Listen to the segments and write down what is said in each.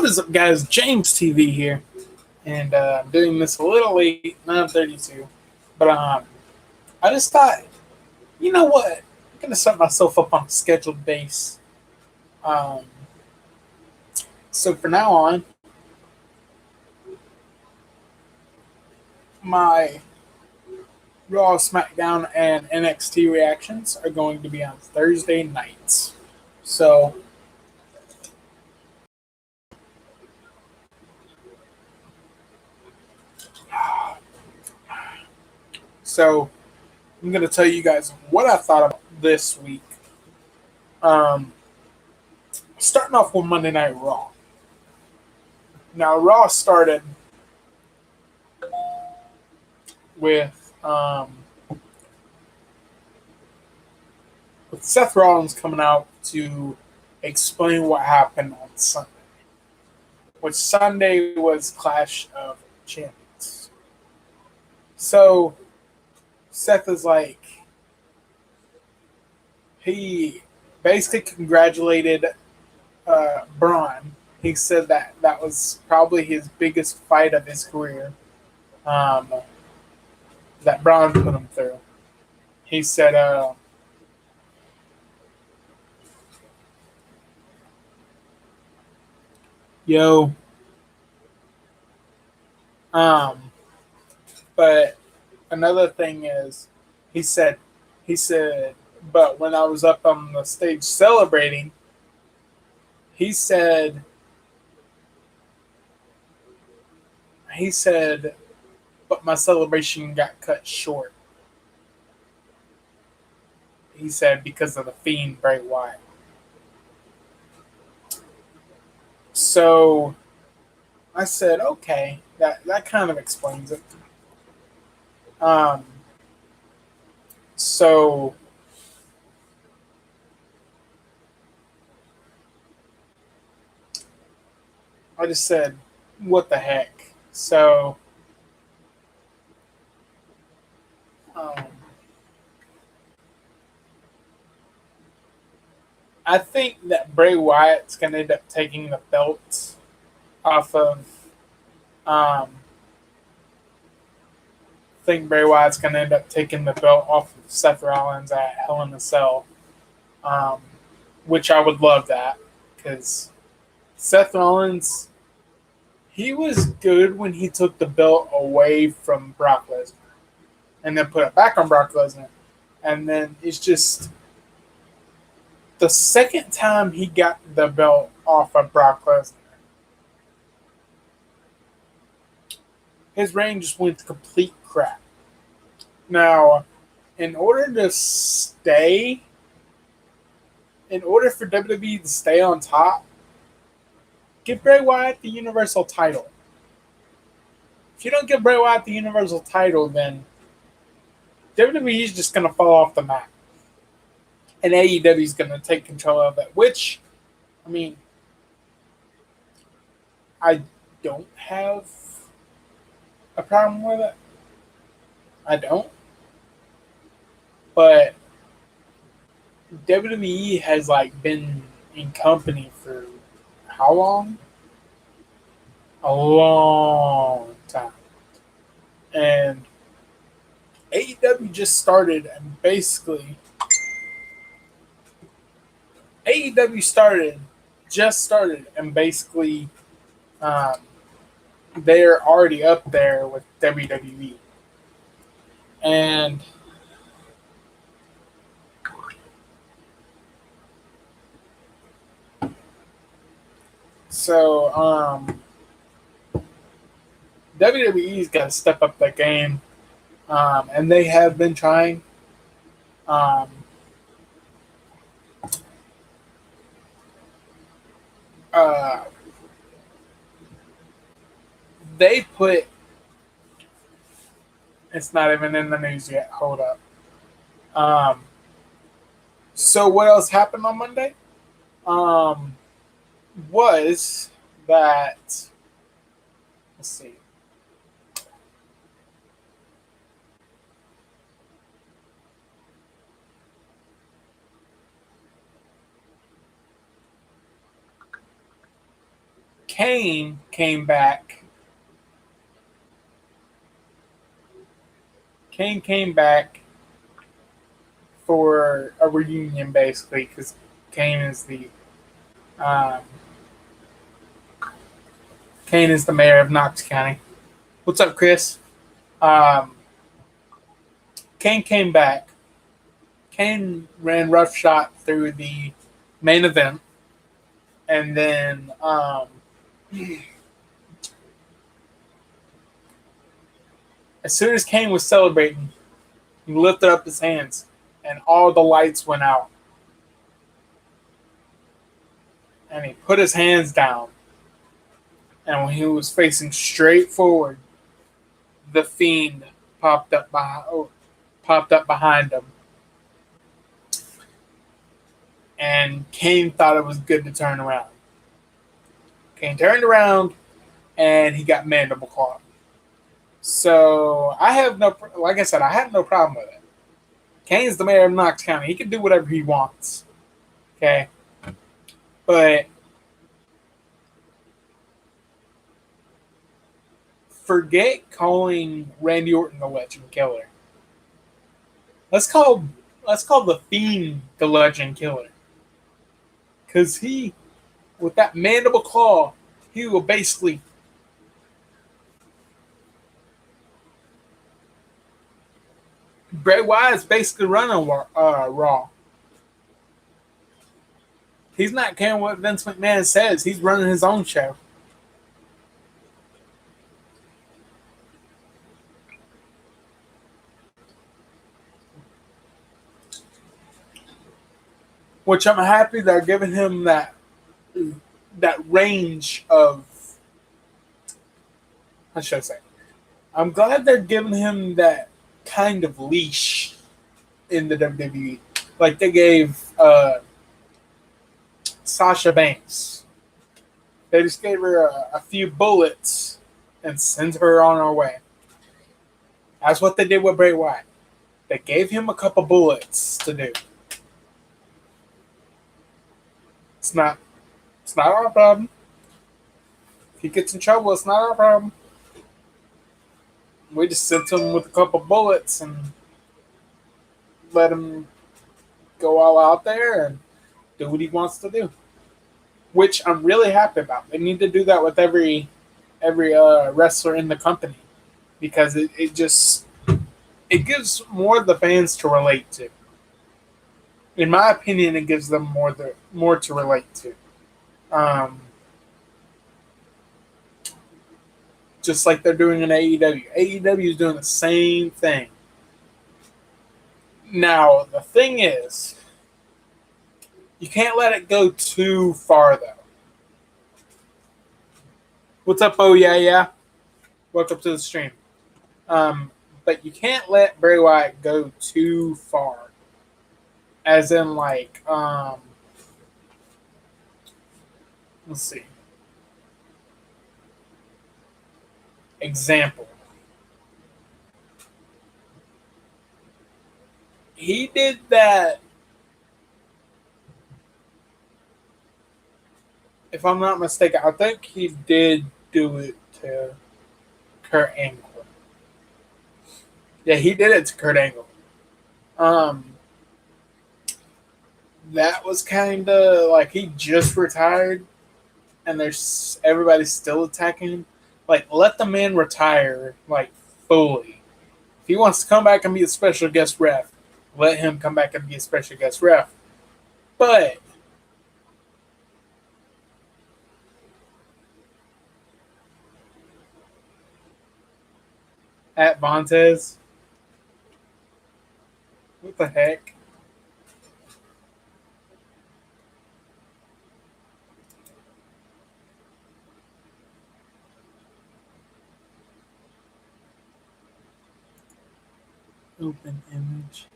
is up, guys? James TV here, and I'm doing this a little late, 9:32. But I just thought, you know what? I'm gonna set myself up on a scheduled base. Um, so for now on, my Raw, Smackdown, and NXT reactions are going to be on Thursday nights. So So I'm gonna tell you guys what I thought about this week. Um, Starting off with Monday Night Raw. Now Raw started with Seth Rollins coming out to explain what happened on Sunday, which Sunday was Clash of Champions. So Seth is like, he basically congratulated Braun. He said that was probably his biggest fight of his career, um, that Braun put him through. He said, "Yo, um, but another thing is," he said, but when I was up on the stage celebrating, he said, he said, but my celebration got cut short. He said because of the Fiend Bray Wyatt. So I said, okay, that kind of explains it. Um, so I just said, what the heck? So um, I think that Bray Wyatt's going to end up taking the belt off of. I think Bray Wyatt's going to end up taking the belt off of Seth Rollins at Hell in a Cell, um, which I would love that because Seth Rollins, he was good when he took the belt away from Brock Lesnar and then put it back on Brock Lesnar. And then it's just the second time he got the belt off of Brock Lesnar, his reign just went to complete crap. Now, in order to stay, in order for WWE to stay on top, give Bray Wyatt the Universal title. If you don't give Bray Wyatt the Universal title, then WWE is just going to fall off the map. And AEW is going to take control of it, which, I mean, I don't have a problem with it. I don't. But WWE has like been in company for how long? A long time. And AEW just started, and basically just started, and basically um, they're already up there with WWE. And so WWE's got to step up their game, and they have been trying. Um, uh, they put, it's not even in the news yet. Hold up. Um, so what else happened on Monday? Was that, let's see. Kane came back. Kane came back for a reunion, basically, because Kane is the um, Kane is the mayor of Knox County. What's up, Chris? Um, Kane came back. Kane ran roughshod through the main event, and then as soon as Kane was celebrating, he lifted up his hands, and all the lights went out. And he put his hands down, and when he was facing straight forward, the Fiend popped up behind him, and Kane thought it was good to turn around. Kane turned around, and he got mandible clawed. So I have like I said, I have no problem with it. Kane's the mayor of Knox County. He can do whatever he wants. Okay, but forget calling Randy Orton the Legend Killer. Let's call the Fiend the Legend Killer, because he, with that mandible claw, he will basically Bray Wyatt's basically running Raw. He's not caring what Vince McMahon says. He's running his own show. Which I'm happy they're giving him that range of, how should I say? I'm glad they're giving him that kind of leash in the WWE. Like they gave Sasha Banks. They just gave her a few bullets and sent her on her way. That's what they did with Bray Wyatt. They gave him a couple bullets to do. It's not our problem. If he gets in trouble, it's not our problem. We just sent him with a couple bullets and let him go all out there and do what he wants to do. Which I'm really happy about. They need to do that with every wrestler in the company, because it gives more of the fans to relate to. In my opinion, it gives them more to relate to. Just like they're doing in AEW. AEW is doing the same thing. Now, the thing is, you can't let it go too far, though. What's up, oh yeah? Welcome to the stream. But you can't let Bray Wyatt go too far. As in, like, let's see. Example. He did that, if I'm not mistaken, I think he did do it to Kurt Angle. Yeah, he did it to Kurt Angle. That was kind of like he just retired, and everybody's still attacking him. Like, let the man retire, like, fully. If he wants to come back and be a special guest ref, let him come back and be a special guest ref. But at Vontez, what the heck? Open image.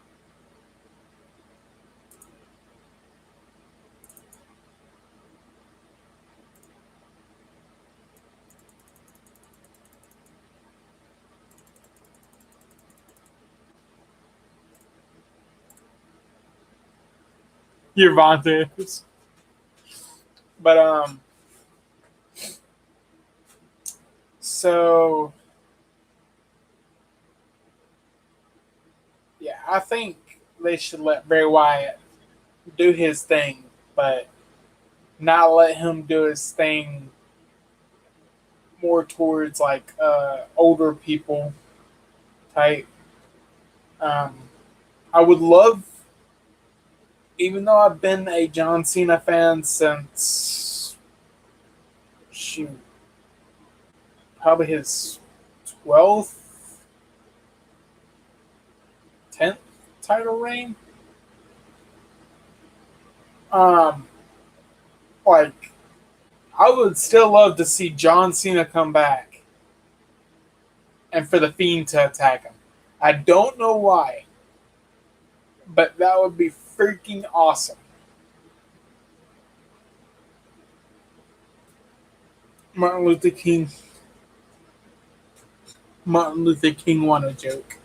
Your Vontez. But So yeah, I think they should let Bray Wyatt do his thing, but not let him do his thing more towards like older people type. Um, I would love, even though I've been a John Cena fan since shoot, probably his 12th, 10th title reign. Um, like I would still love to see John Cena come back and for the Fiend to attack him. I don't know why, but that would be freaking awesome. Martin Luther King. Martin Luther King won a joke.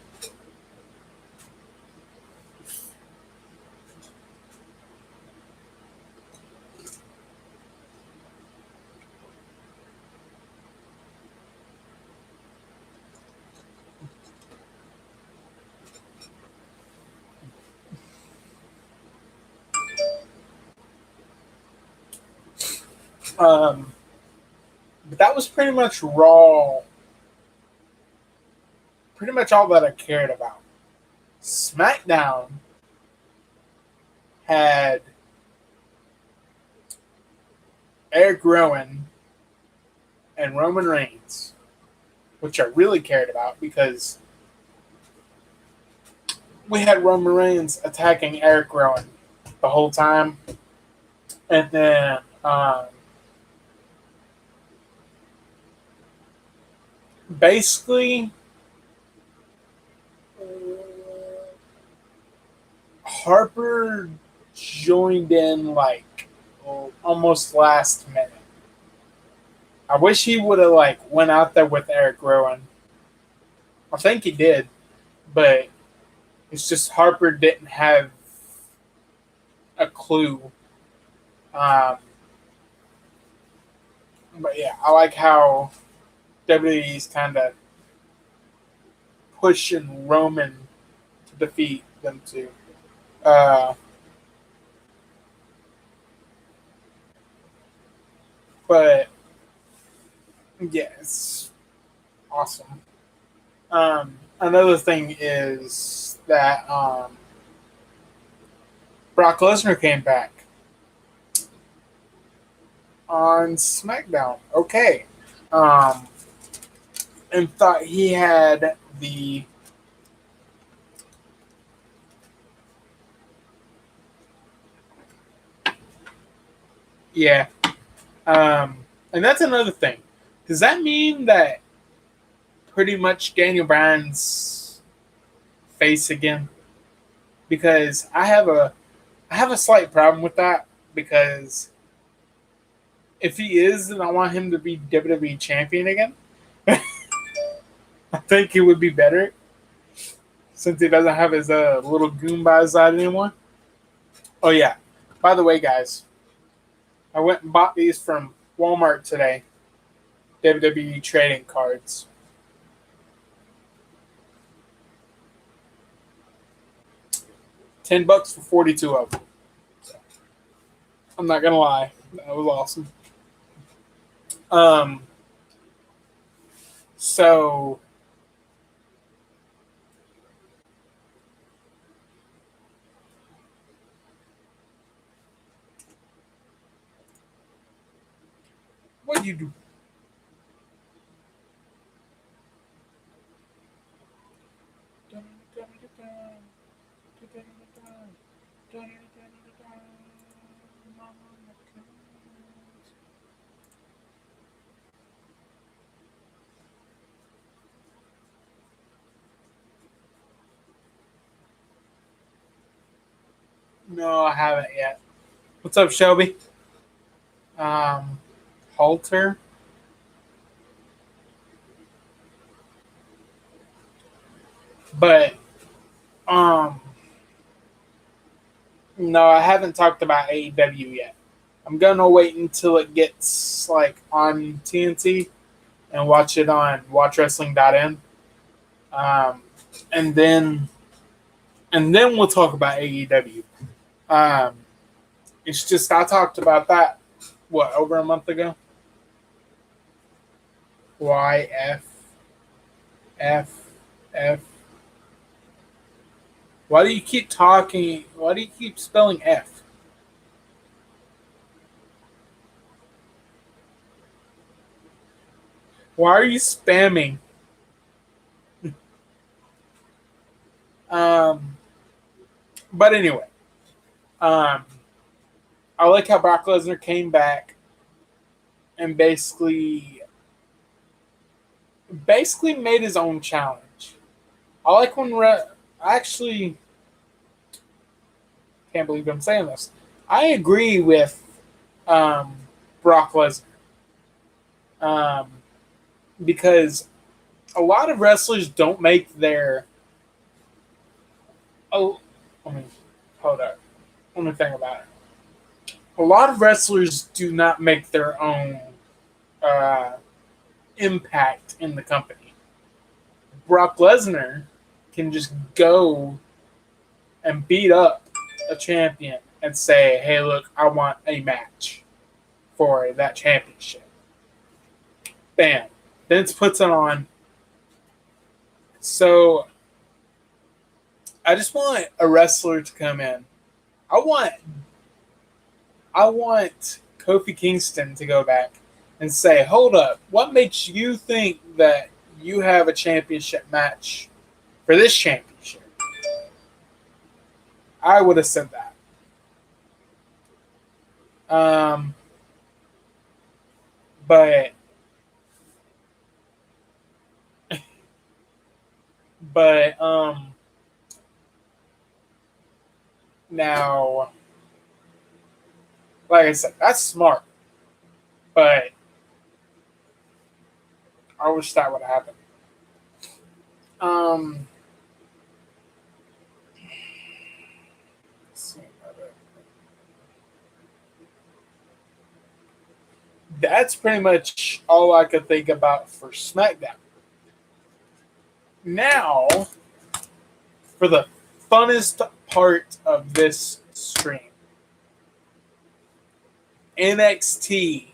But that was pretty much Raw. Pretty much all that I cared about. SmackDown had Eric Rowan and Roman Reigns, which I really cared about because we had Roman Reigns attacking Eric Rowan the whole time. And then basically Harper joined in like almost last minute. I wish he would have like went out there with Eric Rowan. I think he did, but it's just Harper didn't have a clue. Um, but yeah, I like how WWE's kind of pushing Roman to defeat them too. Uh, but yeah, it's awesome. Another thing is that Brock Lesnar came back on SmackDown. Okay. And thought he had the yeah. And that's another thing. Does that mean that pretty much Daniel Bryan's face again? Because I have a slight problem with that because if he is, then I want him to be WWE champion again. I think it would be better since he doesn't have his little goon by his side anymore. Oh yeah. By the way, guys, I went and bought these from Walmart today. WWE trading cards. $10 for 42 of them. I'm not gonna lie, that was awesome. Um, so what do you do? No, I haven't yet. What's up, Shelby? Um, Halter. But um, no, I haven't talked about AEW yet. I'm gonna wait until it gets like on TNT, and watch it on watchwrestling.in. Um, and then we'll talk about AEW. Um, it's just I talked about that over a month ago. Y F F F. Why do you keep talking? Why do you keep spelling F? Why are you spamming? Um, but anyway, um, I like how Brock Lesnar came back and basically made his own challenge. I like when I actually can't believe I'm saying this. I agree with um, Brock Lesnar um, because a lot of wrestlers don't make their. Oh, hold up. Let me think about it. A lot of wrestlers do not make their own uh, impact in the company. Brock Lesnar can just go and beat up a champion and say, "Hey, look, I want a match for that championship." Bam. Vince puts it on. So I just want a wrestler to come in. I want Kofi Kingston to go back and say, "Hold up, what makes you think that you have a championship match for this championship?" I would have said that. Um, but but now, like I said, that's smart. But I wish that would have happened. Um, that's pretty much all I could think about for SmackDown. Now, for the funnest part of this stream, NXT.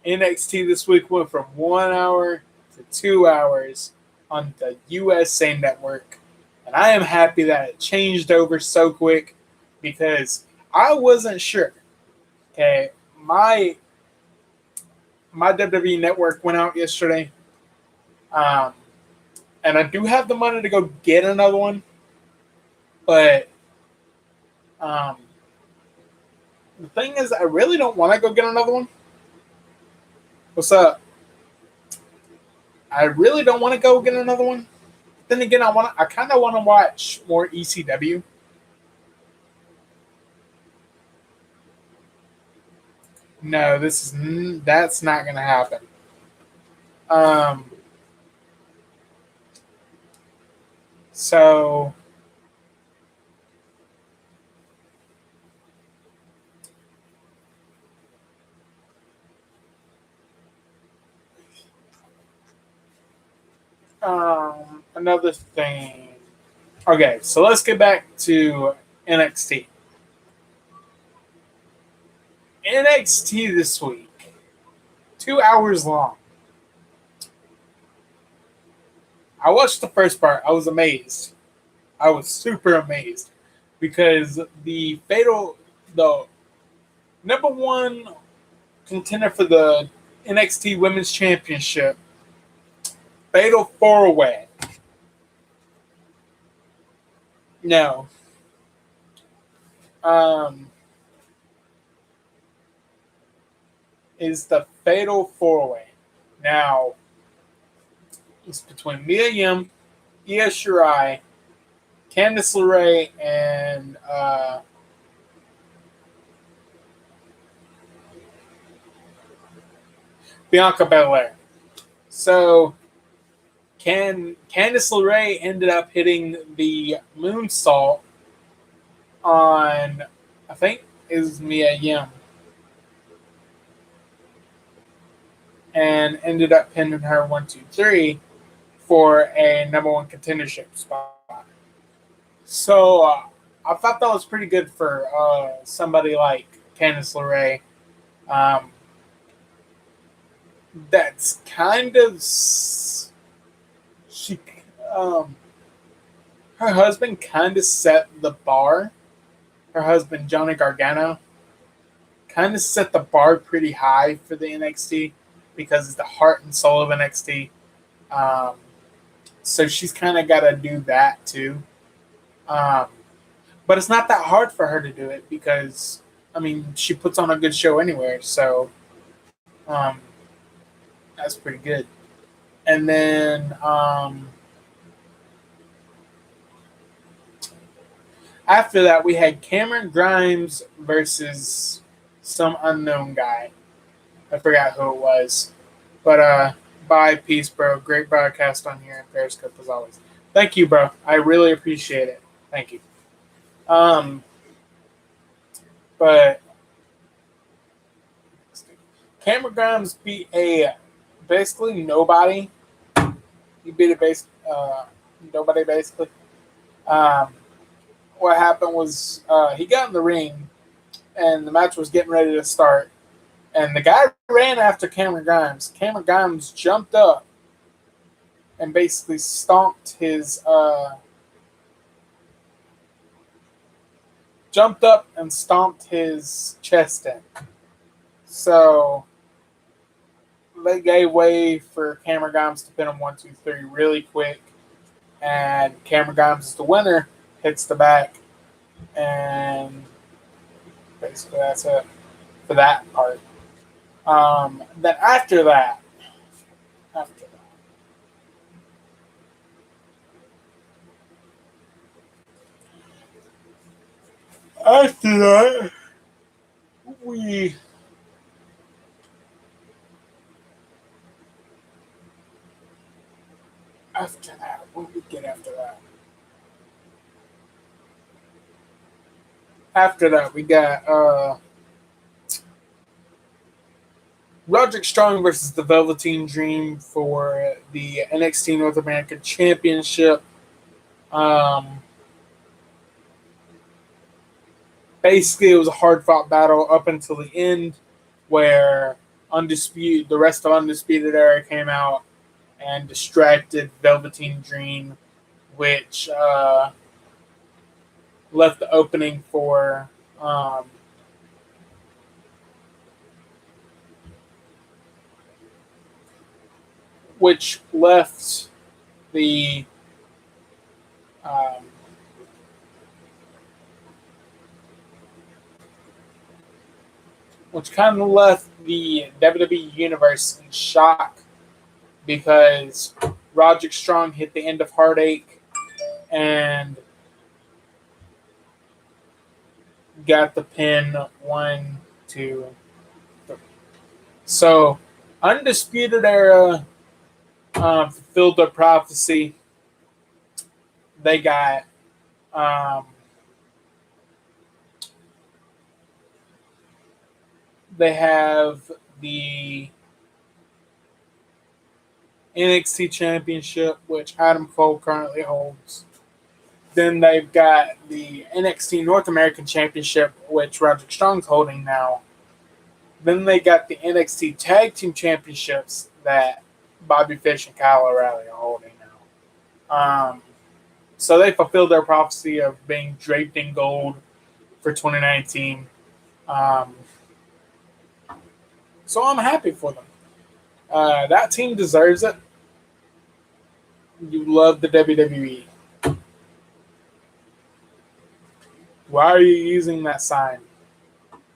NXT this week went from 1 hour to 2 hours on the USA Network. And I am happy that it changed over so quick because I wasn't sure. Okay, my WWE Network went out yesterday. And I do have the money to go get another one. But the thing is, I really don't want to go get another one. What's up? I really don't want to go get another one. Then again, I kind of want to watch more ECW. No, that's not going to happen. So another thing. Okay, so let's get back to NXT. NXT this week, 2 hours long. I watched the first part. I was amazed. I was super amazed because the number one contender for the NXT Women's Championship, Fatal 4-Way. No. Is the Fatal 4-Way. Now, it's between Mia Yim, Io Shirai, Candice LeRae, and Bianca Belair. So, Candice LeRae ended up hitting the moonsault on, I think, is Mia Yim. and ended up pinning her 1-2-3 for a number one contendership spot. So I thought that was pretty good for somebody like Candice LeRae. That's kind of she. Um, Her husband kind of set the bar. Her husband Johnny Gargano kind of set the bar pretty high for the NXT because it's the heart and soul of NXT. Um, so she's kind of got to do that too. Um, but it's not that hard for her to do it because, I mean, she puts on a good show anywhere. So um, that's pretty good. And then after that, we had Cameron Grimes versus some unknown guy. I forgot who it was. But bye, peace, bro. Great broadcast on here in Periscope as always. Thank you, bro. I really appreciate it. Thank you. But Cameron Grimes beat a basically nobody. He beat a nobody basically. What happened was he got in the ring and the match was getting ready to start. And the guy ran after Cameron Grimes. Cameron Grimes jumped up and basically stomped his chest in. So they gave way for Cameron Grimes to pin him 1-2-3 really quick. And Cameron Grimes is the winner, hits the back, and basically that's it for that part. Then after that, we what did we get after that? After that, we got Roderick Strong versus the Velveteen Dream for the NXT North American Championship. Basically, it was a hard-fought battle up until the end, where the rest of Undisputed Era came out and distracted Velveteen Dream, which left the opening for which left the which kind of left the WWE Universe in shock because Roderick Strong hit the end of Heartache and got the pin 1, 2, 3. So, Undisputed Era fulfilled their prophecy. They got they have the NXT Championship, which Adam Cole currently holds. Then they've got the NXT North American Championship, which Roderick Strong's holding now. Then they got the NXT Tag Team Championships that Bobby Fish and Kyle O'Reilly are holding now. So they fulfilled their prophecy of being draped in gold for 2019. So I'm happy for them. That team deserves it. You love the WWE. Why are you using that sign?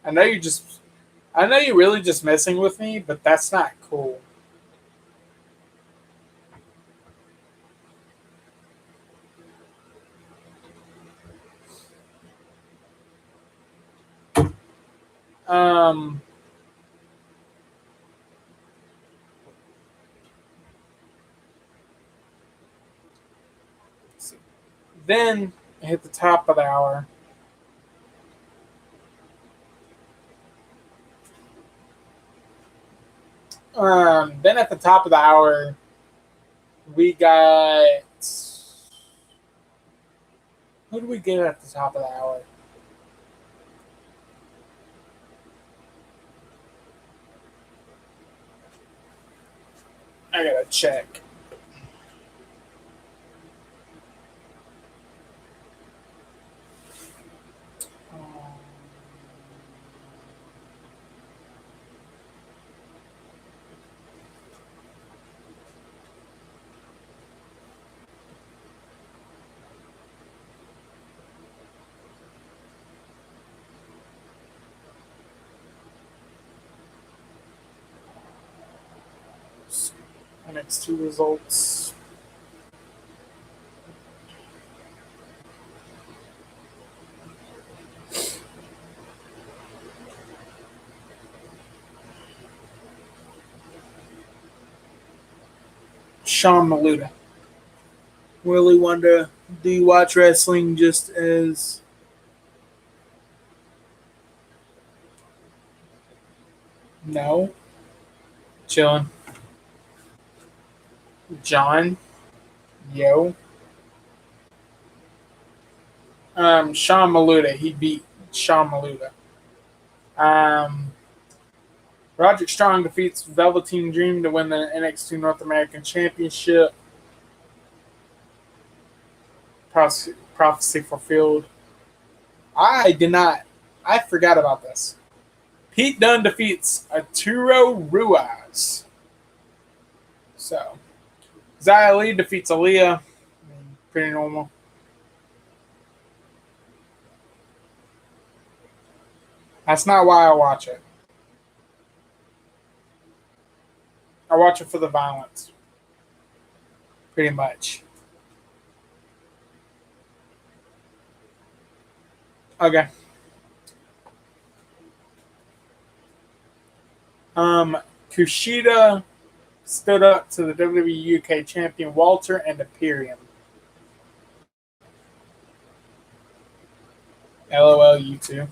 I know you're really just messing with me, but that's not cool. Then hit the top of the hour. Then at the top of the hour, we got. Who do we get at the top of the hour? I gotta check. NXT results. Sean Maluda. Really wonder, do you watch wrestling just as no? Chilling. John. Yo. Sean Maluda. He beat Sean Maluda. Roderick Strong defeats Velveteen Dream to win the NXT North American Championship. Prophecy fulfilled. I did not. I forgot about this. Pete Dunne defeats Arturo Ruiz. So, Xia Li defeats Aaliyah. Pretty normal. That's not why I watch it. I watch it for the violence. Pretty much. Okay. Kushida stood up to the WWE UK champion Walter and Imperium. LOL, you two.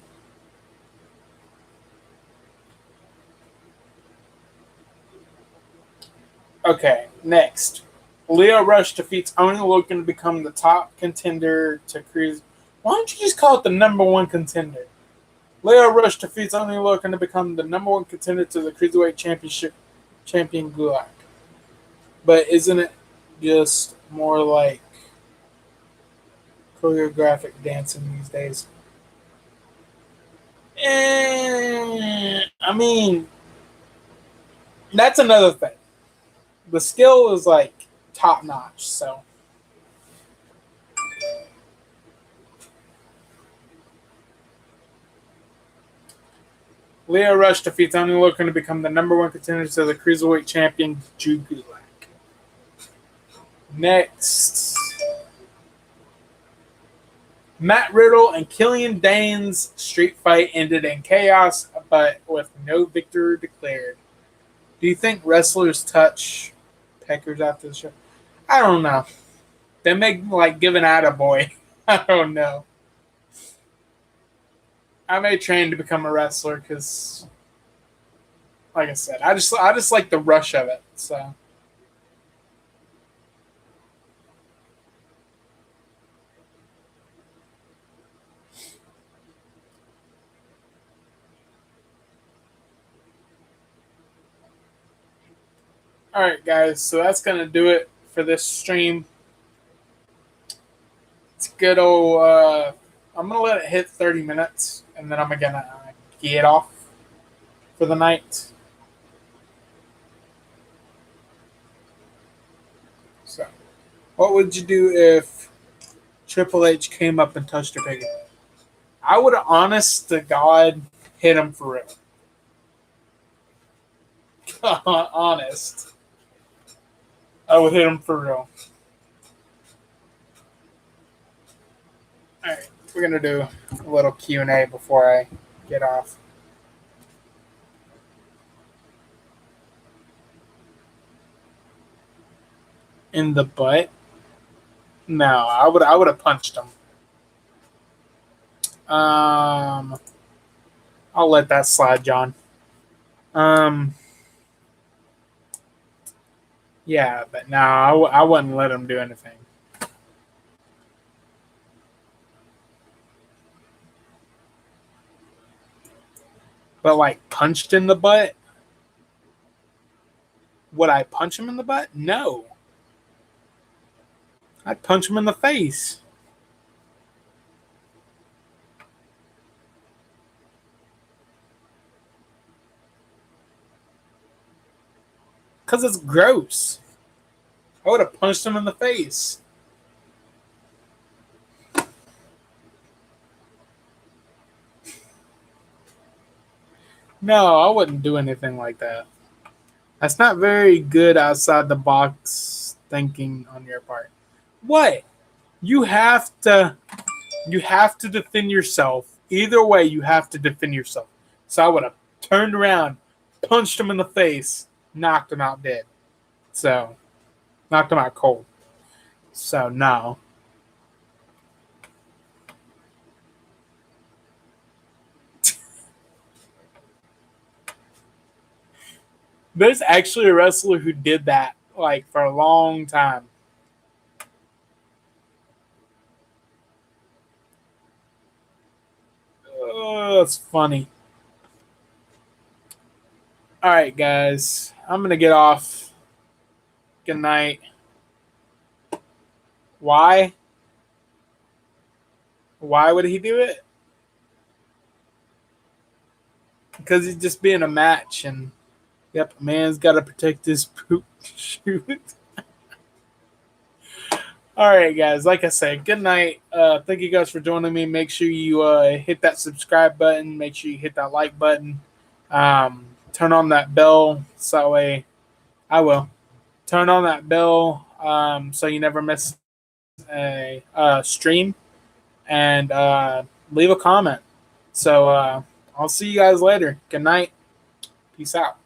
Okay, next. Leo Rush defeats Oni Lorcan to become the top contender to Cruise. Why don't you just call it the number one contender? Leo Rush defeats Oni Lorcan to become the number one contender to the Cruiserweight Championship champion Gulak. But isn't it just more like choreographic dancing these days? I mean, that's another thing. The skill is like top notch, so. Leo Rush defeats Oni Lorcan to become the number one contender to the Cruiserweight champion Drew Gulak. Next. Matt Riddle and Killian Dane's street fight ended in chaos, but with no victor declared. Do you think wrestlers touch peckers after the show? I don't know. They make like give an attaboy. I don't know. I may train to become a wrestler because, like I said, I just like the rush of it. So. All right, guys. So that's gonna do it for this stream. It's good old. I'm gonna let it hit 30 minutes, and then I'm gonna get off for the night. So, what would you do if Triple H came up and touched your pig? I would, honest to God, hit him for real. Honest. I would hit him for real. All right, we're gonna do a little Q&A before I get off. In the butt? No, I would have punched him. I'll let that slide, John. Yeah, but no, I wouldn't let him do anything. But like punched in the butt? Would I punch him in the butt? No. I'd punch him in the face. Because it's gross. I would have punched him in the face. No, I wouldn't do anything like that. That's not very good outside the box thinking on your part. What? You have to defend yourself. Either way, you have to defend yourself. So I would have turned around, punched him in the face, knocked him out dead. So knocked him out cold. So no. There's actually a wrestler who did that like for a long time. Oh, it's funny. All right, guys. I'm gonna get off. Good night. Why? Why would he do it? Because he's just being a match, and yep, a man's got to protect his poop shoot. All right, guys. Like I said, good night. Thank you guys for joining me. Make sure you hit that subscribe button. Make sure you hit that like button. Turn on that bell so that way I will turn on that bell so you never miss a stream, and leave a comment. So I'll see you guys later. Good night. Peace out.